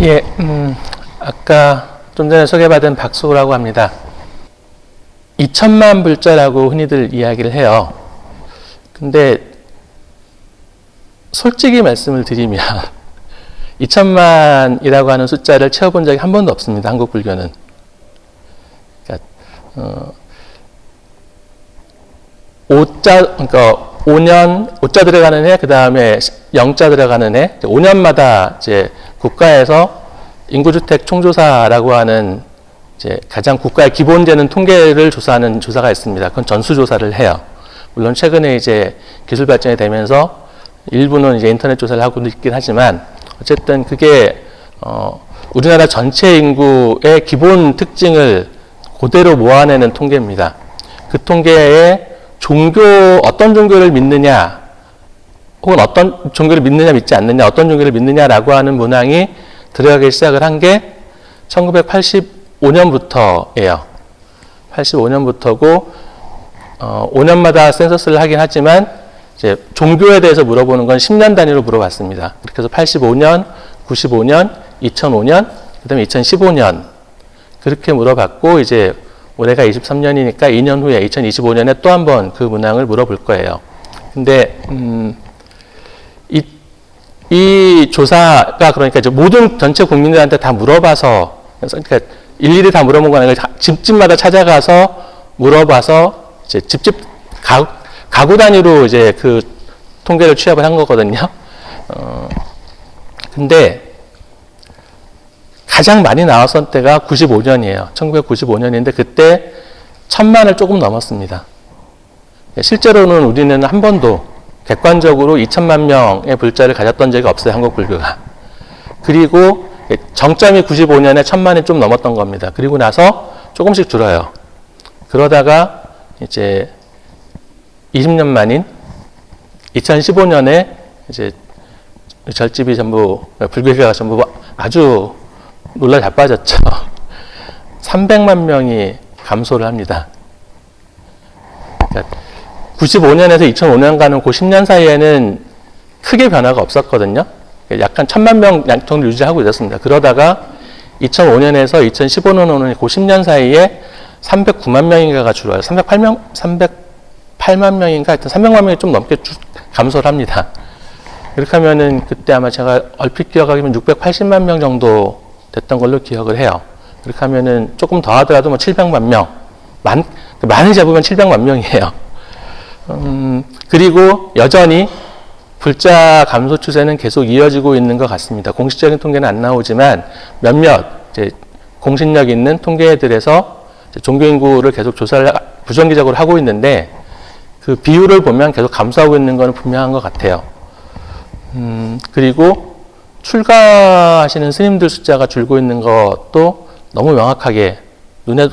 예, 아까 좀 전에 소개받은 박수라고 합니다. 2천만 불자라고 흔히들 이야기를 해요. 근데 솔직히 말씀을 드리면 2천만이라고 하는 숫자를 채워본 적이 한 번도 없습니다. 한국 불교는. 그러니까 5년, 5자 들어가는 해, 그 다음에 0자 들어가는 해, 5년마다 이제 국가에서 인구주택 총조사라고 하는 이제 가장 국가의 기본되는 통계를 조사하는 조사가 있습니다. 그건 전수조사를 해요. 물론 최근에 이제 기술 발전이 되면서 일부는 이제 인터넷 조사를 하고 있긴 하지만 어쨌든 그게 우리나라 전체 인구의 기본 특징을 그대로 모아내는 통계입니다. 그 통계에 어떤 종교를 믿느냐, 혹은 어떤 종교를 믿느냐, 믿지 않느냐, 어떤 종교를 믿느냐라고 하는 문항이 들어가기 시작을 한 게 1985년부터예요. 85년부터고, 5년마다 센서스를 하긴 하지만, 이제 종교에 대해서 물어보는 건 10년 단위로 물어봤습니다. 그렇게 해서 85년, 95년, 2005년, 그 다음에 2015년, 그렇게 물어봤고, 이제 올해가 23년이니까 2년 후에 2025년에 또 한 번 그 문항을 물어볼 거예요. 근데 이 조사가 그러니까 이제 모든 전체 국민들한테 다 물어봐서, 그러니까 일일이 다 물어본 건 아니고 집집마다 찾아가서 물어봐서 이제 집집 가구 단위로 이제 그 통계를 취합을 한 거거든요. 근데 가장 많이 나왔던 때가 95년이에요. 1995년인데 그때 1000만을 조금 넘었습니다. 실제로는 우리는 한 번도 객관적으로 2천만 명의 불자를 가졌던 적이 없어요. 한국 불교가. 그리고 정점이 95년에 1000만이 좀 넘었던 겁니다. 그리고 나서 조금씩 줄어요. 그러다가 이제 20년 만인 2015년에 이제 절집이 전부 불교계가 전부 아주 놀라 자빠졌죠. 300만 명이 감소를 합니다. 그러니까 95년에서 2005년간은 그 10년 사이에는 크게 변화가 없었거든요. 약간 1000만 명 정도 유지하고 있었습니다. 그러다가 2005년에서 2015년은 그 10년 사이에 309만 명인가가 줄어요. 308만 명인가 하여튼 300만 명이 좀 넘게 감소를 합니다. 그렇게 하면은 그때 아마 제가 얼핏 기억하기면 680만 명 정도 됐던 걸로 기억을 해요. 그렇게 하면은 조금 더 하더라도 뭐 700만 명. 많이 잡으면 700만 명이에요. 그리고 여전히 불자 감소 추세는 계속 이어지고 있는 것 같습니다. 공식적인 통계는 안 나오지만 몇몇 이제 공신력 있는 통계들에서 종교 인구를 계속 조사를 부정기적으로 하고 있는데 그 비율을 보면 계속 감소하고 있는 건 분명한 것 같아요. 그리고 출가하시는 스님들 숫자가 줄고 있는 것도 너무 명확하게 눈에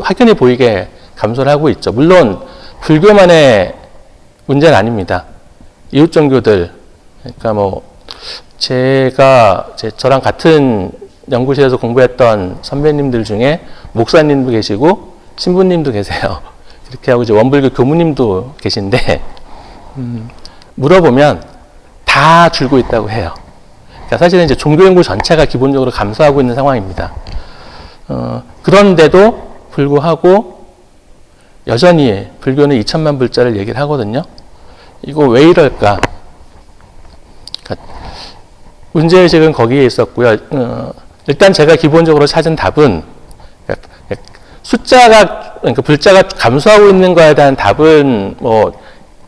확연히 보이게 감소를 하고 있죠. 물론 불교만의 문제는 아닙니다. 이웃 종교들, 그러니까 뭐 저랑 같은 연구실에서 공부했던 선배님들 중에 목사님도 계시고 신부님도 계세요. 그렇게 하고 이제 원불교 교무님도 계신데 물어보면 다 줄고 있다고 해요. 그러니까 사실은 이제 종교 인구 전체가 기본적으로 감소하고 있는 상황입니다. 그런데도 불구하고 여전히 불교는 2천만 불자를 얘기를 하거든요. 이거 왜 이럴까? 그러니까 문제의식은 거기에 있었고요. 일단 제가 기본적으로 찾은 답은 그러니까 불자가 감소하고 있는 거에 대한 답은 뭐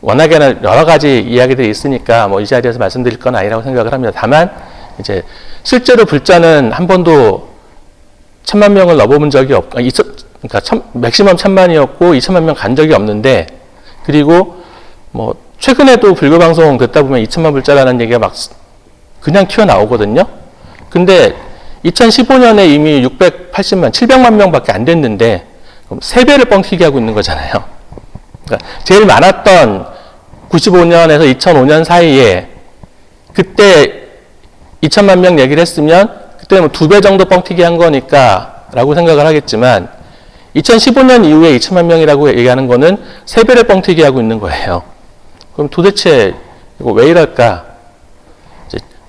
워낙에는 여러 가지 이야기들이 있으니까 뭐 이 자리에서 말씀드릴 건 아니라고 생각을 합니다. 다만 이제 실제로 불자는 한 번도 1000만 명을 넘어본 적이 없고, 그러니까 맥시멈 1000만이었고 2천만 명 간 적이 없는데, 그리고 뭐 최근에도 불교 방송 듣다 보면 2천만 불자라는 얘기가 막 그냥 튀어나오거든요. 근데 2015년에 이미 680만, 700만 명밖에 안 됐는데 그럼 3배를 뻥튀기 하고 있는 거잖아요. 그러니까 제일 많았던 95년에서 2005년 사이에 그때 2천만 명 얘기를 했으면 그때 뭐 2배 정도 뻥튀기 한 거니까 라고 생각을 하겠지만 2015년 이후에 2천만 명이라고 얘기하는 거는 3배를 뻥튀기 하고 있는 거예요. 그럼 도대체 이거 왜 이럴까?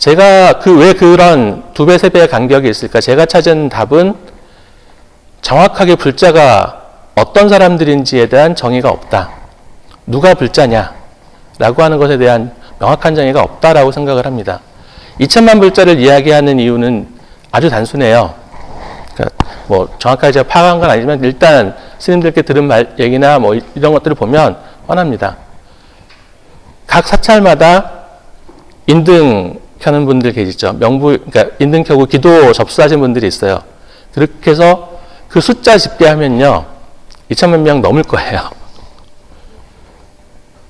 제가 왜 그런 2배, 3배의 간격이 있을까? 제가 찾은 답은 정확하게 불자가 어떤 사람들인지에 대한 정의가 없다. 누가 불자냐? 라고 하는 것에 대한 명확한 정의가 없다라고 생각을 합니다. 2천만 불자를 이야기하는 이유는 아주 단순해요. 그러니까 뭐 정확하게 제가 파악한 건 아니지만 일단 스님들께 들은 얘기나 뭐 이런 것들을 보면 뻔합니다. 각 사찰마다 인등 켜는 분들 계시죠. 그러니까 인등 켜고 기도 접수하신 분들이 있어요. 그렇게 해서 그 숫자 집계하면요, 2천만 명 넘을 거예요.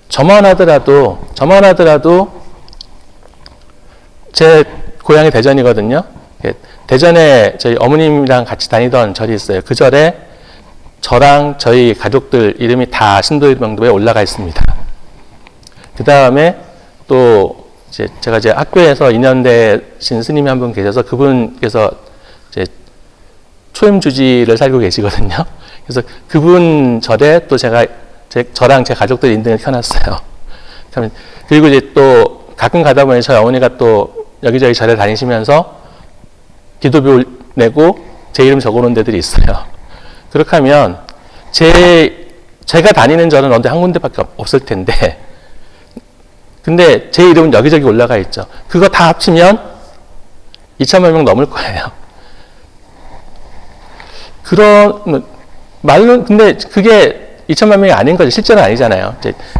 저만 하더라도 제 고향이 대전이거든요. 대전에 저희 어머님이랑 같이 다니던 절이 있어요. 그 절에 저랑 저희 가족들 이름이 다 신도일명도에 올라가 있습니다. 그 다음에 또 제가 이제 학교에서 2년 되신 스님이 한 분 계셔서 그분께서 이제 초임주지를 살고 계시거든요. 그래서 그분 절에 또 저랑 제 가족들 인등을 켜놨어요. 그리고 이제 또 가끔 가다 보니 저희 어머니가 또 여기저기 절에 다니시면서 기도비 내고 제 이름 적어놓은 데들이 있어요. 그렇게 하면 제가 다니는 절은 어디 한 군데밖에 없을 텐데, 근데 제 이름은 여기저기 올라가 있죠. 그거 다 합치면 2천만 명 넘을 거예요. 근데 그게 2천만 명이 아닌 거죠. 실제는 아니잖아요.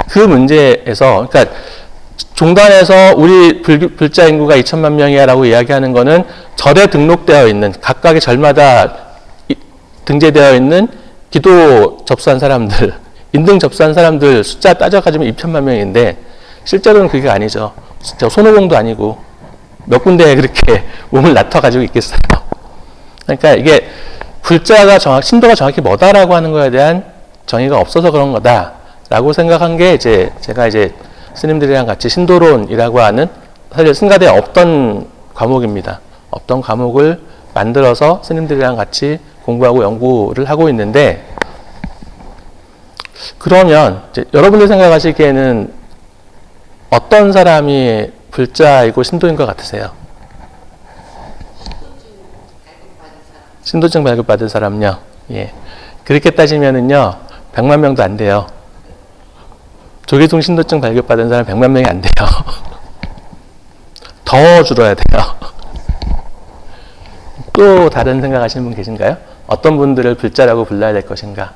그 문제에서, 그러니까 종단에서 우리 불자 인구가 2천만 명이야라고 이야기하는 거는 절에 등록되어 있는, 각각의 절마다 등재되어 있는 기도 접수한 사람들, 인등 접수한 사람들 숫자 따져가지고 2천만 명인데, 실제로는 그게 아니죠. 진짜 손오공도 아니고 몇 군데에 그렇게 몸을 나눠가지고 있겠어요. 그러니까 이게 불자가 신도가 정확히 뭐다라고 하는 거에 대한 정의가 없어서 그런 거다라고 생각한 게 제가 스님들이랑 같이 신도론이라고 하는, 사실 승가대에 없던 과목입니다. 없던 과목을 만들어서 스님들이랑 같이 공부하고 연구를 하고 있는데, 그러면 여러분들 생각하시기에는 어떤 사람이 불자이고 신도인 것 같으세요? 신도증 발급받은 사람요? 예. 그렇게 따지면은요, 100만 명도 안 돼요. 조계종 신도증 발급받은 사람 100만 명이 안 돼요. 더 줄어야 돼요. 또 다른 생각하시는 분 계신가요? 어떤 분들을 불자라고 불러야 될 것인가?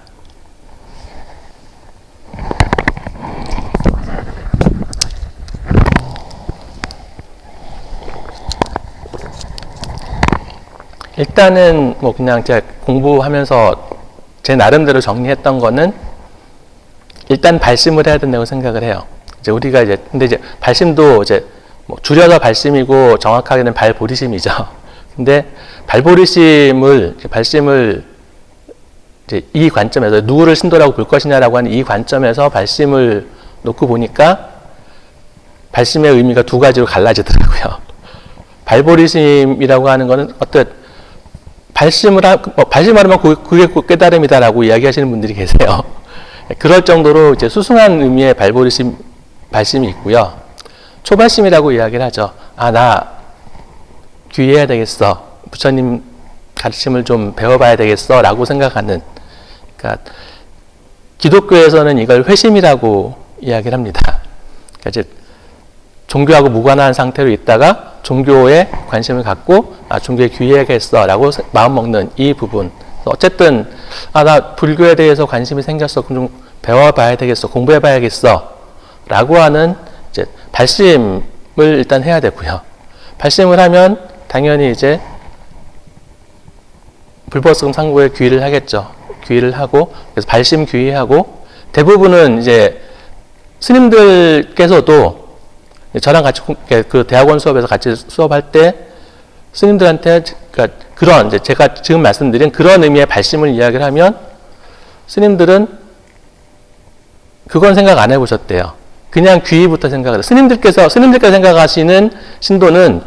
일단은 뭐 그냥 제가 공부하면서 제 나름대로 정리했던 거는 일단 발심을 해야 된다고 생각을 해요. 우리가 근데 발심도 뭐 줄여서 발심이고 정확하게는 발보리심이죠. 근데 발심을 이 관점에서 누구를 신도라고 볼 것이냐라고 하는 이 관점에서 발심을 놓고 보니까 발심의 의미가 두 가지로 갈라지더라고요. 발보리심이라고 하는 거는 발심하면 그게 깨달음이다라고 이야기하시는 분들이 계세요. 그럴 정도로 수승한 의미의 발심이 있고요. 초발심이라고 이야기를 하죠. 나 귀해야 되겠어. 부처님 가르침을 좀 배워봐야 되겠어. 라고 생각하는. 그러니까 기독교에서는 이걸 회심이라고 이야기를 합니다. 그러니까 종교하고 무관한 상태로 있다가 종교에 관심을 갖고 종교에 귀해야겠어 라고 마음먹는 이 부분. 어쨌든 나 불교에 대해서 관심이 생겼어. 그럼 좀 배워봐야 되겠어. 공부해봐야겠어 라고 하는 발심을 일단 해야 되고요. 발심을 하면 당연히 불법성 상고에 귀의를 하겠죠. 귀의를 하고, 그래서 발심 귀의하고, 대부분은 스님들께서도 저랑 같이 그 대학원 수업에서 같이 수업할 때 스님들한테 그런 제가 지금 말씀드린 그런 의미의 발심을 이야기를 하면 스님들은 그건 생각 안 해보셨대요. 그냥 귀의부터 생각을 해요. 스님들께서 생각하시는 신도는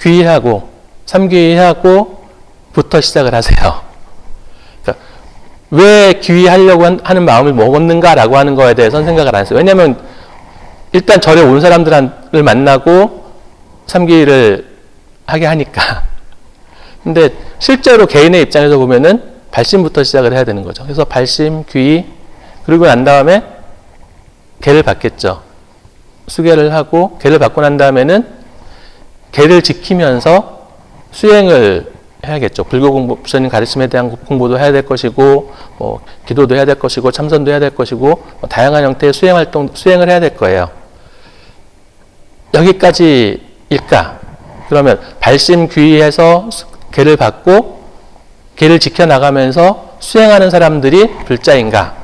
귀의하고 삼귀의하고부터 시작을 하세요. 그러니까 왜 귀의하려고 하는 마음을 먹었는가라고 하는 거에 대해서는 생각을 안 했어요. 왜냐하면 일단 절에 온 사람들을 만나고 삼기를 하게 하니까. 근데 실제로 개인의 입장에서 보면은 발심부터 시작을 해야 되는 거죠. 그래서 발심, 귀의, 그리고 난 다음에 계를 받겠죠. 수계를 하고 계를 받고 난 다음에는 계를 지키면서 수행을 해야겠죠. 불교 공부, 부처님 가르침에 대한 공부도 해야 될 것이고, 뭐 기도도 해야 될 것이고, 참선도 해야 될 것이고, 뭐 다양한 형태의 수행 활동, 수행을 해야 될 거예요. 여기까지일까? 그러면 발심 귀의해서 계를 받고 계를 지켜나가면서 수행하는 사람들이 불자인가?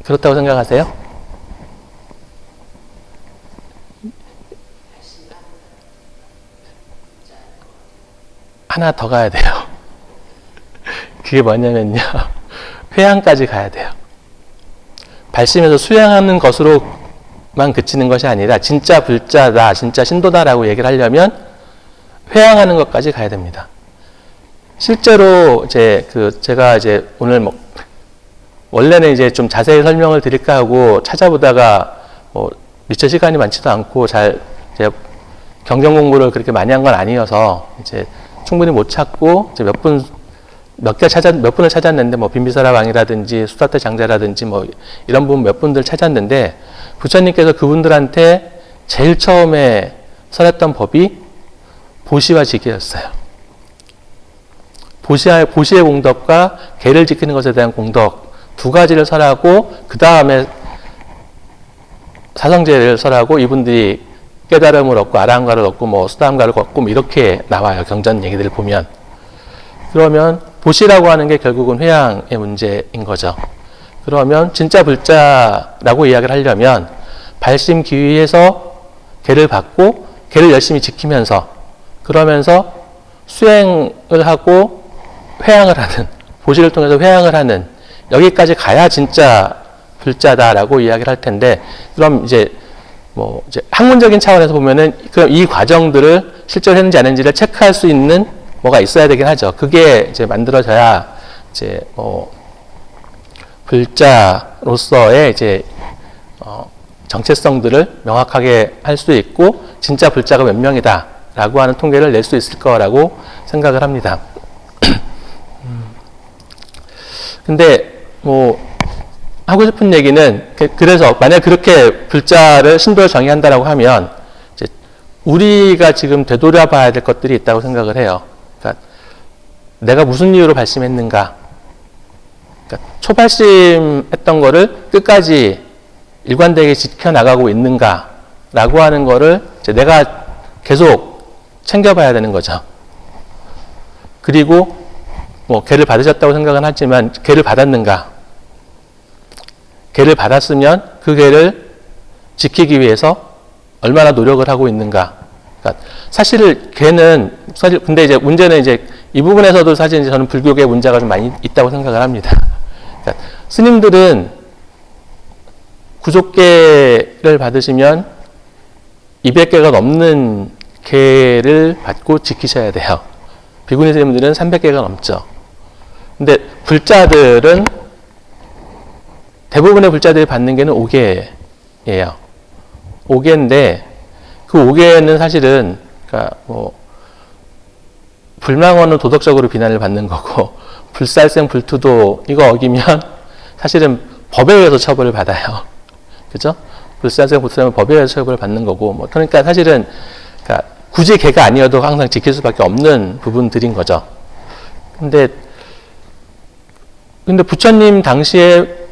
그렇다고 생각하세요? 하나 더 가야 돼요. 그게 뭐냐면요. 회양까지 가야 돼요. 발심에서 수행하는 것으로만 그치는 것이 아니라 진짜 불자다, 진짜 신도다라고 얘기를 하려면 회양하는 것까지 가야 됩니다. 실제로 제가 오늘 원래는 이제 좀 자세히 설명을 드릴까 하고 찾아보다가 미처 시간이 많지도 않고 제가 경전 공부를 그렇게 많이 한 건 아니어서 이제 충분히 못 찾고 이제 몇 분을 찾았는데 빈비사라 왕이라든지 수다태 장자라든지 이런 분 몇 분들 찾았는데 부처님께서 그분들한테 제일 처음에 설했던 법이 보시와 지기였어요. 보시의 공덕과 계를 지키는 것에 대한 공덕 두 가지를 설하고 그 다음에 사성제를 설하고 이분들이 깨달음을 얻고 아라한가를 얻고 수다함가를 얻고 이렇게 나와요. 경전 얘기들을 보면. 그러면 보시라고 하는 게 결국은 회양의 문제인 거죠. 그러면 진짜 불자라고 이야기를 하려면 발심 기위에서 계를 받고 계를 열심히 지키면서 그러면서 수행을 하고 회양을 하는 보시를 통해서 회양을 하는 여기까지 가야 진짜 불자다라고 이야기를 할 텐데 그럼 이제 학문적인 차원에서 보면은 그럼 이 과정들을 실제로 했는지 안 했는지를 체크할 수 있는 뭐가 있어야 되긴 하죠. 그게 이제 만들어져야 이제 불자로서의 이제 정체성들을 명확하게 할 수 있고 진짜 불자가 몇 명이다라고 하는 통계를 낼 수 있을 거라고 생각을 합니다. 근데 하고 싶은 얘기는 그래서 만약 그렇게 불자를 신도를 정의한다라고 하면 이제 우리가 지금 되돌아봐야 될 것들이 있다고 생각을 해요. 그러니까 내가 무슨 이유로 발심했는가? 그러니까 초발심했던 거를 끝까지 일관되게 지켜나가고 있는가라고 하는 거를 이제 내가 계속 챙겨봐야 되는 거죠. 그리고 계를 받으셨다고 생각은 하지만 계를 받았는가? 계를 받았으면 그 계를 지키기 위해서 얼마나 노력을 하고 있는가? 그러니까 사실 근데 이제 문제는 이제 이 부분에서도 사실 이제 저는 불교계 문제가 좀 많이 있다고 생각을 합니다. 그러니까 스님들은 구족계를 받으시면 200개가 넘는 계를 받고 지키셔야 돼요. 비구니 스님들은 300개가 넘죠. 근데 불자들은 대부분의 불자들이 받는 게는 5개예요. 5개인데 그 5개는 사실은 그러니까 불망언은 도덕적으로 비난을 받는 거고 불살생 불투도 이거 어기면 사실은 법에 의해서 처벌을 받아요. 그죠? 불살생 불투는 법에 의해서 처벌을 받는 거고 그러니까 사실은 그러니까 굳이 걔가 아니어도 항상 지킬 수밖에 없는 부분들인 거죠. 근데 부처님 당시에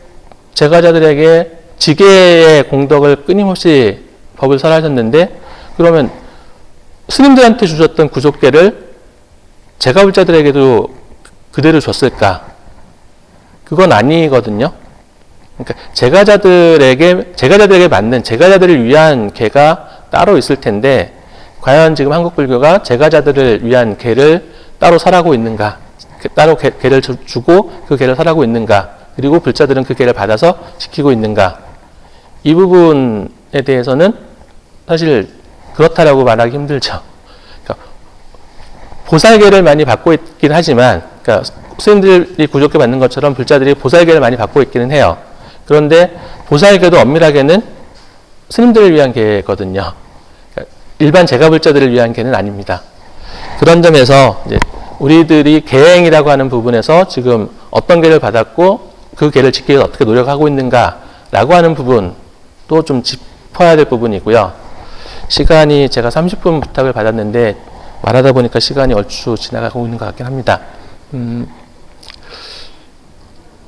제가자들에게 지계의 공덕을 끊임없이 법을 설하셨는데 그러면 스님들한테 주셨던 구족계를 제가불자들에게도 그대로 줬을까? 그건 아니거든요. 그러니까 제가자들에게 맞는 제가자들을 위한 계가 따로 있을 텐데 과연 지금 한국 불교가 제가자들을 위한 계를 따로 설하고 있는가? 따로 계를 주고 그 계를 설하고 있는가? 그리고 불자들은 그 계를 받아서 지키고 있는가? 이 부분에 대해서는 사실 그렇다라고 말하기 힘들죠. 그러니까 보살계를 많이 받고 있긴 하지만, 그러니까 스님들이 구족계 받는 것처럼 불자들이 보살계를 많이 받고 있기는 해요. 그런데 보살계도 엄밀하게는 스님들을 위한 계거든요. 그러니까 일반 재가불자들을 위한 계는 아닙니다. 그런 점에서 이제 우리들이 계행이라고 하는 부분에서 지금 어떤 계를 받았고 그 계를 지키기 위해서 어떻게 노력하고 있는가라고 하는 부분도 좀 짚어야 될 부분이고요. 시간이 제가 30분 부탁을 받았는데 말하다 보니까 시간이 얼추 지나가고 있는 것 같긴 합니다.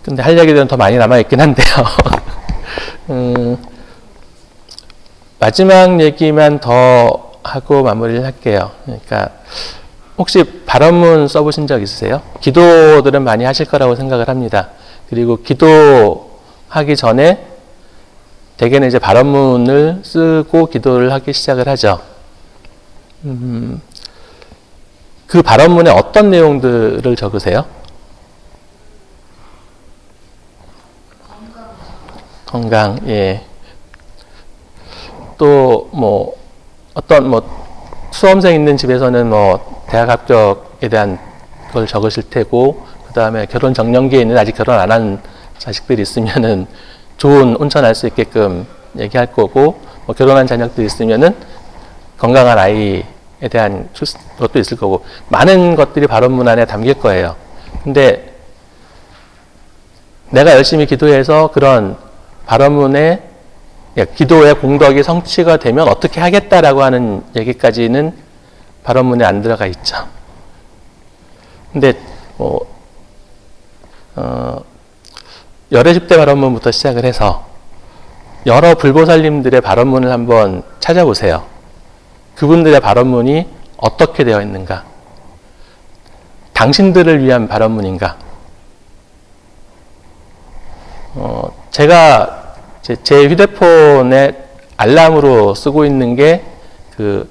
근데 할 얘기들은 더 많이 남아있긴 한데요. 마지막 얘기만 더 하고 마무리를 할게요. 그러니까 혹시 발언문 써보신 적 있으세요? 기도들은 많이 하실 거라고 생각을 합니다. 그리고 기도하기 전에 대개는 이제 발언문을 쓰고 기도를 하기 시작을 하죠. 그 발언문에 어떤 내용들을 적으세요? 건강, 예. 또, 뭐, 어떤, 수험생 있는 집에서는 대학 합격에 대한 걸 적으실 테고, 그 다음에 결혼 정년기에 있는 아직 결혼 안 한 자식들이 있으면은 좋은 온천할 수 있게끔 얘기할 거고, 결혼한 자녀들이 있으면은 건강한 아이에 대한 것도 있을 거고, 많은 것들이 발언문 안에 담길 거예요. 근데 내가 열심히 기도해서 그런 발언문에 기도의 공덕이 성취가 되면 어떻게 하겠다라고 하는 얘기까지는 발언문에 안 들어가 있죠. 근데 열애 10대 발언문부터 시작을 해서 여러 불보살님들의 발언문을 한번 찾아보세요. 그분들의 발언문이 어떻게 되어 있는가? 당신들을 위한 발언문인가? 제가 제 휴대폰에 알람으로 쓰고 있는 게 그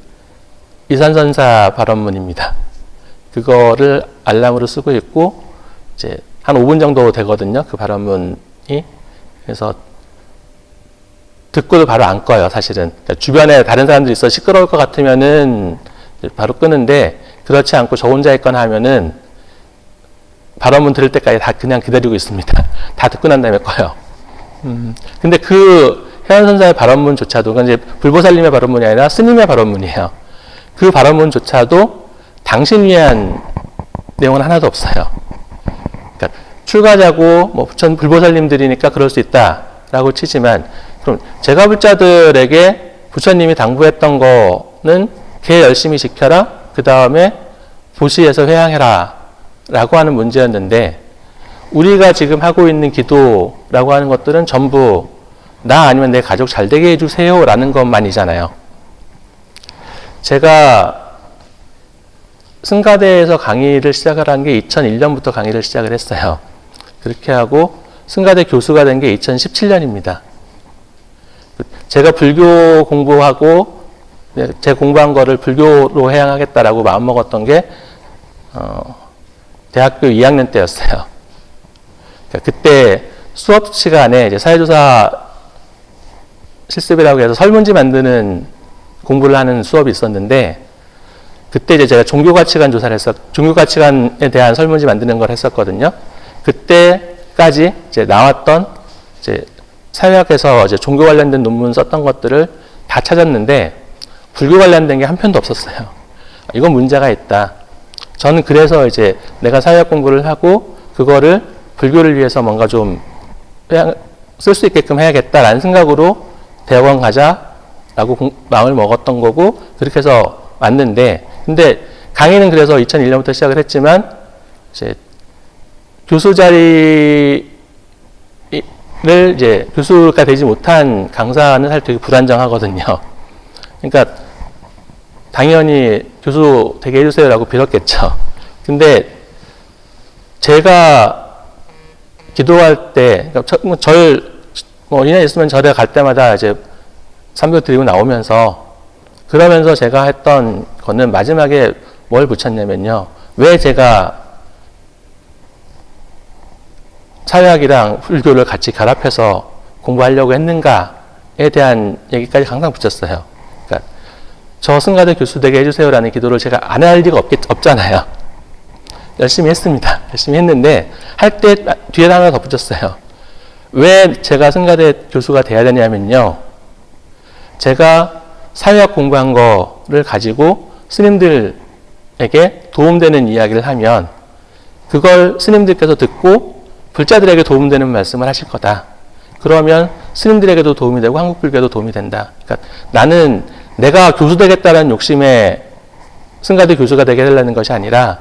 이산선사 발언문입니다. 그거를 알람으로 쓰고 있고 이제 한 5분 정도 되거든요. 그 발언문이. 그래서 듣고도 바로 안 꺼요, 사실은. 그러니까 주변에 다른 사람들이 있어 시끄러울 것 같으면은 바로 끄는데 그렇지 않고 저 혼자 있거나 하면은 발언문 들을 때까지 다 그냥 기다리고 있습니다. 다 듣고 난 다음에 꺼요. 근데 그 해안선사의 발언문조차도, 그건 이제 불보살님의 발언문이 아니라 스님의 발언문이에요. 그 발언문조차도 당신 위한 내용은 하나도 없어요. 그러니까 출가자고 부천 불보살님들이니까 그럴 수 있다라고 치지만, 그럼 재가불자들에게 부처님이 당부했던 거는 개 열심히 지켜라, 그 다음에 보시에서 회향해라 라고 하는 문제였는데, 우리가 지금 하고 있는 기도라고 하는 것들은 전부 나 아니면 내 가족 잘 되게 해주세요 라는 것만이잖아요. 제가 승가대에서 강의를 시작을 한 게 2001년부터 강의를 시작을 했어요. 그렇게 하고 승가대 교수가 된 게 2017년입니다. 제가 불교 공부하고 제 공부한 거를 불교로 해양하겠다라고 마음먹었던 게 대학교 2학년 때였어요. 그때 수업 시간에 이제 사회조사 실습이라고 해서 설문지 만드는 공부를 하는 수업이 있었는데, 그때 이제 제가 종교가치관 조사를 종교가치관에 대한 설문지 만드는 걸 했었거든요. 그때까지 이제 나왔던 이제 사회학에서 이제 종교 관련된 논문 썼던 것들을 다 찾았는데 불교 관련된 게 한 편도 없었어요. 이건 문제가 있다. 저는 그래서 이제 내가 사회학 공부를 하고 그거를 불교를 위해서 뭔가 좀 쓸 수 있게끔 해야겠다라는 생각으로 대학원 가자라고 마음을 먹었던 거고, 그렇게 해서 왔는데, 근데 강의는 그래서 2001년부터 시작을 했지만 이제 교수 자리를 이제 교수가 되지 못한 강사는 사실 되게 불안정하거든요. 그러니까 당연히 교수 되게 해주세요라고 빌었겠죠. 근데 제가 기도할 때, 절 2년 있으면 절에 갈 때마다 이제 삼도 드리고 나오면서, 그러면서 제가 했던 거는 마지막에 뭘 붙였냐면요. 왜 제가 사회학이랑 불교를 같이 결합해서 공부하려고 했는가에 대한 얘기까지 항상 붙였어요. 그러니까 저 승가대 교수 되게 해주세요라는 기도를 제가 안 할 리가 없잖아요. 열심히 했습니다. 열심히 했는데 할 때 뒤에 하나 더 붙였어요. 왜 제가 승가대 교수가 돼야 되냐면요. 제가 사회학 공부한 거를 가지고 스님들에게 도움되는 이야기를 하면 그걸 스님들께서 듣고 불자들에게 도움되는 말씀을 하실 거다. 그러면 스님들에게도 도움이 되고 한국불교에도 도움이 된다. 그러니까 나는 내가 교수 되겠다는 욕심에 승가대 교수가 되게 하려는 것이 아니라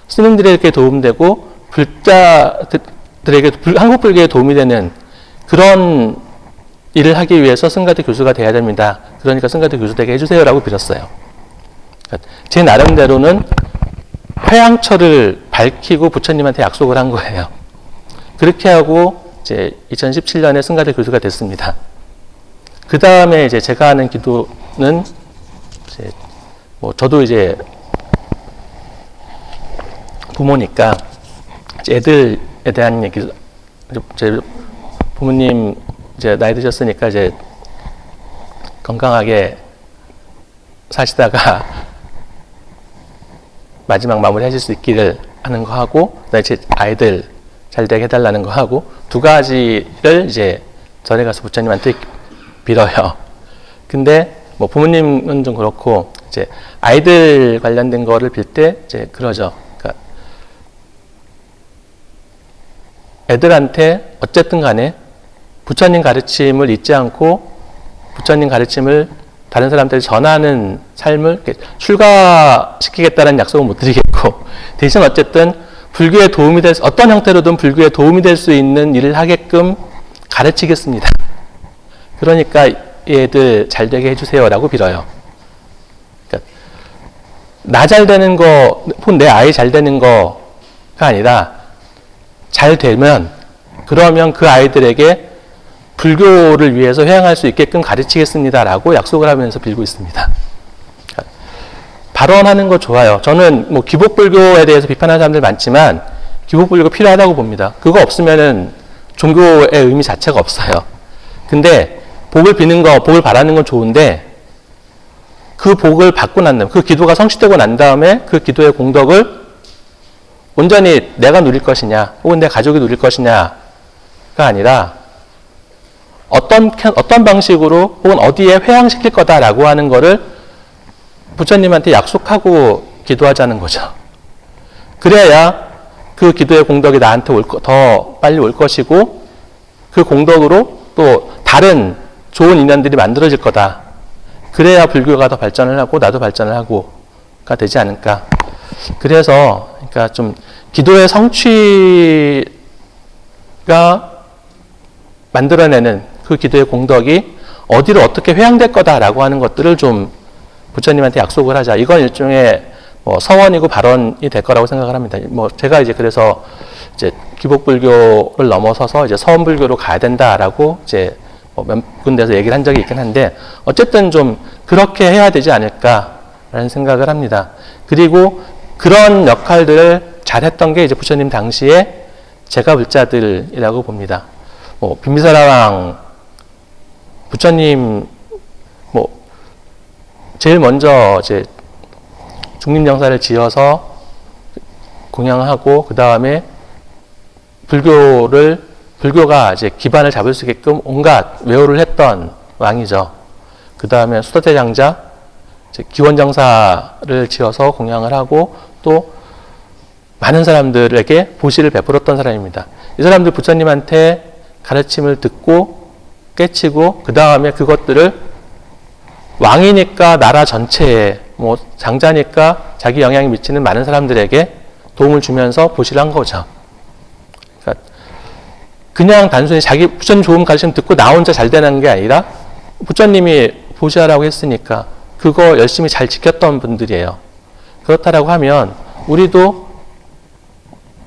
스님들에게 도움되고 불자들에게 한국불교에 도움이 되는 그런 일을 하기 위해서 승가대 교수가 돼야 됩니다. 그러니까 승가대 교수 되게 해주세요라고 빌었어요. 그러니까 제 나름대로는 회양처를 밝히고 부처님한테 약속을 한 거예요. 그렇게 하고 이제 2017년에 승가대 교수가 됐습니다. 그 다음에 이제 제가 하는 기도는 이제 저도 이제 부모니까 애들에 대한 얘기, 제 부모님 이제 나이 드셨으니까 이제 건강하게 사시다가 마지막 마무리 하실 수 있기를 하는 거 하고, 그다음에 제 아이들 잘 되게 해달라는 거 하고, 두 가지를 이제 절에 가서 부처님한테 빌어요. 근데 뭐 부모님은 좀 그렇고, 이제 아이들 관련된 거를 빌 때 이제 그러죠. 그러니까 애들한테 어쨌든 간에 부처님 가르침을 잊지 않고 부처님 가르침을 다른 사람들이 전하는 삶을 출가시키겠다는 약속은 못 드리겠고, 대신 어쨌든 불교에 도움이 될, 어떤 형태로든 불교에 도움이 될 수 있는 일을 하게끔 가르치겠습니다. 그러니까 얘들 잘 되게 해주세요라고 빌어요. 그러니까 나 잘 되는 거, 혹은 내 아이 잘 되는 거가 아니라 잘 되면, 그러면 그 아이들에게 불교를 위해서 회양할 수 있게끔 가르치겠습니다라고 약속을 하면서 빌고 있습니다. 발언하는 거 좋아요. 저는 뭐 기복불교에 대해서 비판하는 사람들 많지만 기복불교가 필요하다고 봅니다. 그거 없으면은 종교의 의미 자체가 없어요. 근데 복을 비는 거, 복을 바라는 건 좋은데 그 복을 받고 난 다음에, 그 기도가 성취되고 난 다음에 그 기도의 공덕을 온전히 내가 누릴 것이냐, 혹은 내 가족이 누릴 것이냐가 아니라 어떤 방식으로 혹은 어디에 회양시킬 거다라고 하는 거를 부처님한테 약속하고 기도하자는 거죠. 그래야 그 기도의 공덕이 나한테 더 빨리 올 것이고, 그 공덕으로 또 다른 좋은 인연들이 만들어질 거다. 그래야 불교가 더 발전을 하고 나도 발전을 하고가 되지 않을까. 그래서 그러니까 좀 기도의 성취가 만들어내는 그 기도의 공덕이 어디로 어떻게 회양될 거다라고 하는 것들을 좀 부처님한테 약속을 하자. 이건 일종의 뭐 서원이고 발언이 될 거라고 생각을 합니다. 뭐 제가 이제 그래서 이제 기복불교를 넘어서서 이제 서원불교로 가야 된다라고 이제 몇 군데서 얘기를 한 적이 있긴 한데, 어쨌든 좀 그렇게 해야 되지 않을까라는 생각을 합니다. 그리고 그런 역할들을 잘했던 게 이제 부처님 당시에 제가 불자들이라고 봅니다. 뭐 빈비사라왕 부처님 뭐 제일 먼저 이제 중림정사를 지어서 공양하고, 그 다음에 불교가 이제 기반을 잡을 수 있게끔 온갖 외호를 했던 왕이죠. 그 다음에 수도대장자, 기원정사를 지어서 공양을 하고 또 많은 사람들에게 보시를 베풀었던 사람입니다. 이 사람들 부처님한테 가르침을 듣고 깨치고, 그 다음에 그것들을 왕이니까 나라 전체에, 뭐 장자니까 자기 영향이 미치는 많은 사람들에게 도움을 주면서 보시를 한 거죠. 그러니까 그냥 단순히 자기 부처님 좋은 가르침 듣고 나 혼자 잘 되는 게 아니라 부처님이 보시하라고 했으니까 그거 열심히 잘 지켰던 분들이에요. 그렇다라고 하면 우리도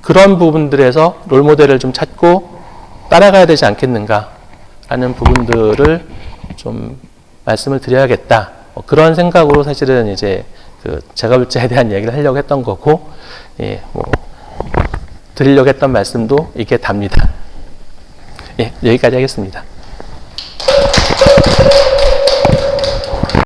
그런 부분들에서 롤모델을 좀 찾고 따라가야 되지 않겠는가라는 부분들을 좀 말씀을 드려야겠다. 그런 생각으로 사실은 이제 그 제가불자에 대한 얘기를 하려고 했던 거고, 예, 뭐 드리려고 했던 말씀도 이게 답니다. 예, 여기까지 하겠습니다.